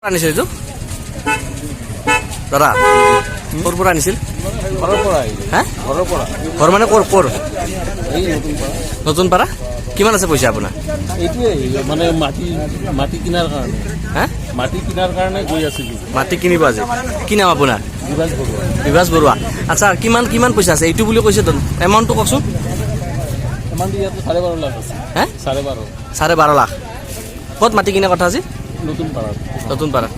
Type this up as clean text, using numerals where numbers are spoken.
আনিছিল এইটো দাদা ক'ৰ পৰা আনিছিল ঘৰৰ পৰা হা ঘৰৰ পৰা ঘৰ মানে ক'ৰ এই নতুন পাৰা নতুন পাৰা কিমান আছে পইচা আপোনাৰ এইটোৱে মানে মাটি কিনাৰ কাৰণে হা মাটি কিনাৰ কাৰণে গৈ আছিলোঁ মাটি কিনিব আজি কি নাম আপোনাৰ বিভাস বৰুৱা বিভাস বৰুৱা আচ্ছা কিমান কিমান পইচা আছে এইটো বুলি কৈছে এমাউণ্টটো কওকচোন এমাউণ্টটো ইয়াতে 12.5 লাখ আছে হে 12.5 12.5 লাখ ক'ত মাটি কিনাৰ কথা আজি নতুন পাৰা নতুন পাৰা